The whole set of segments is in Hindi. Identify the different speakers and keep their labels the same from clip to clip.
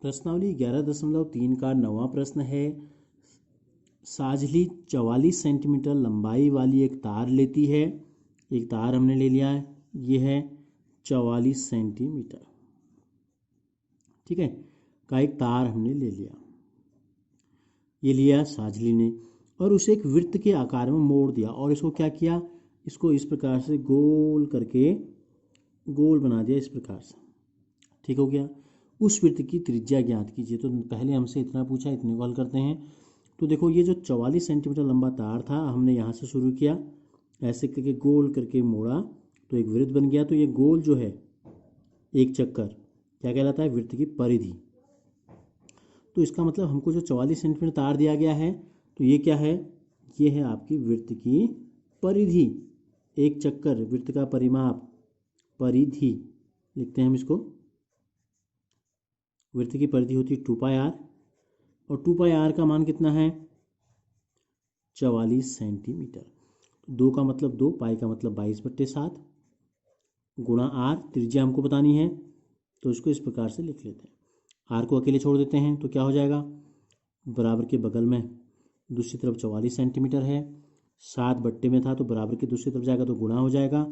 Speaker 1: प्रश्नावली 11.3 का 9वां प्रश्न है। साझली 44 सेंटीमीटर लंबाई वाली एक तार लेती है। एक तार हमने ले लिया है, ये है 44 सेंटीमीटर, ठीक है, का एक तार हमने ले लिया, ये लिया साझली ने, और उसे एक वृत्त के आकार में मोड़ दिया और इसको क्या किया, इसको इस प्रकार से गोल करके गोल बना दिया, इस प्रकार से, ठीक हो गया। उस वृत्त की त्रिज्या ज्ञात कीजिए। तो पहले हमसे इतना पूछा, इतने को हल करते हैं। तो देखो ये जो 44 सेंटीमीटर लंबा तार था, हमने यहाँ से शुरू किया, ऐसे करके गोल करके मोड़ा तो एक वृत्त बन गया। तो ये गोल जो है एक चक्कर क्या कहलाता है, वृत्त की परिधि। तो इसका मतलब हमको जो 44 सेंटीमीटर तार दिया गया है, तो ये क्या है, ये है आपकी वृत्त की परिधि। एक चक्कर वृत्त का परिमाप, परिधि लिखते हैं हम इसको। वृत्त की परिधि होती है 2πr, और 2πr का मान कितना है, 44 सेंटीमीटर। 2 का मतलब 2, पाई का मतलब 22/7 गुणा आर, त्रिज्या हमको बतानी है, तो इसको इस प्रकार से लिख लेते हैं। आर को अकेले छोड़ देते हैं तो क्या हो जाएगा, बराबर के बगल में दूसरी तरफ 44 सेंटीमीटर है, 7 बट्टे में था तो बराबर के दूसरी तरफ जाएगा तो गुणा हो जाएगा,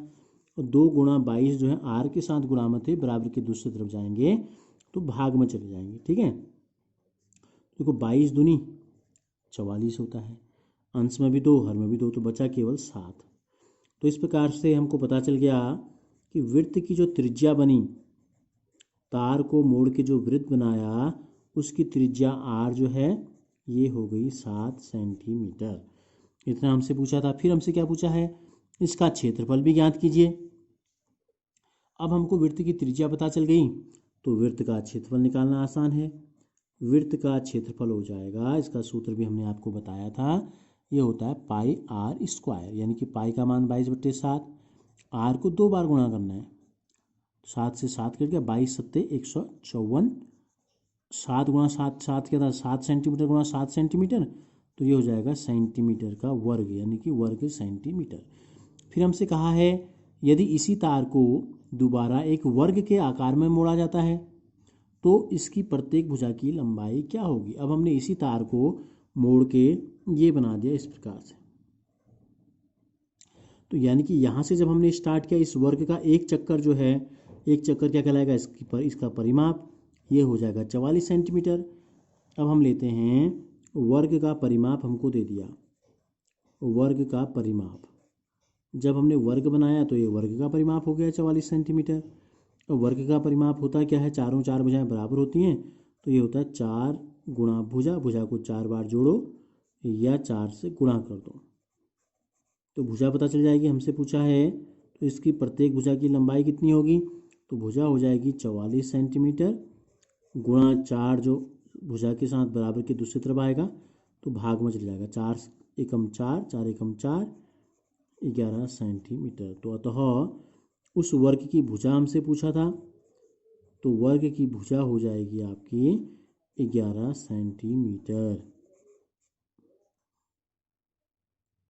Speaker 1: और 2 गुणा 22 जो है आर के साथ गुणा में थे, बराबर की दूसरी तरफ जाएंगे तो भाग में चले जाएंगे, ठीक है। देखो 22 दूनी 44 होता है, अंश में भी 2, हर में भी 2, तो बचा केवल 7। तो इस प्रकार से हमको पता चल गया कि वृत्त की जो त्रिज्या बनी, तार को मोड़ के जो वृत्त बनाया, उसकी त्रिज्या आर जो है ये हो गई 7 सेंटीमीटर। इतना हमसे पूछा था। फिर हमसे क्या पूछा है, इसका क्षेत्रफल भी ज्ञात कीजिए। अब हमको वृत्त की त्रिज्या पता चल गई, तो वृत्त का क्षेत्रफल निकालना आसान है। वृत्त का क्षेत्रफल हो जाएगा, इसका सूत्र भी हमने आपको बताया था, ये होता है पाई आर स्क्वायर, यानी कि पाई का मान 22/7, आर को 2 बार गुणा करना है, 7 से 7 कट गया, 22 सत्ते 154, 7 गुणा 7, 7 क्या था, 7 सेंटीमीटर गुणा 7 सेंटीमीटर, तो ये हो जाएगा सेंटीमीटर का वर्ग, यानी कि वर्ग सेंटीमीटर। फिर हमसे कहा है यदि इसी तार को दोबारा एक वर्ग के आकार में मोड़ा जाता है तो इसकी प्रत्येक भुजा की लंबाई क्या होगी। अब हमने इसी तार को मोड़ के ये बना दिया इस प्रकार से, तो यानी कि यहाँ से जब हमने स्टार्ट किया, इस वर्ग का एक चक्कर जो है, एक चक्कर क्या कहलाएगा, इसका परिमाप ये हो जाएगा 44 सेंटीमीटर। अब हम लेते हैं वर्ग का परिमाप, हमको दे दिया वर्ग का परिमाप, जब हमने वर्ग बनाया तो ये वर्ग का परिमाप हो गया 44 सेंटीमीटर। और वर्ग का परिमाप होता क्या है, चारों 4 भुजाएं बराबर होती हैं, तो ये होता है 4 गुणा भुजा, भुजा को 4 बार जोड़ो या 4 से गुणा कर दो, तो भुजा पता चल जाएगी। हमसे पूछा है तो इसकी प्रत्येक भुजा की लंबाई कितनी होगी, तो भुजा हो जाएगी 44 सेंटीमीटर गुणा 4 जो भुजा के साथ बराबर के दूसरी तरफ आएगा तो भाग में चल जाएगा, 4 एकम 4, 4 एकम 4, 11 सेंटीमीटर। तो अतः उस वर्ग की भुजा हमसे पूछा था, तो वर्ग की भुजा हो जाएगी आपकी 11 सेंटीमीटर।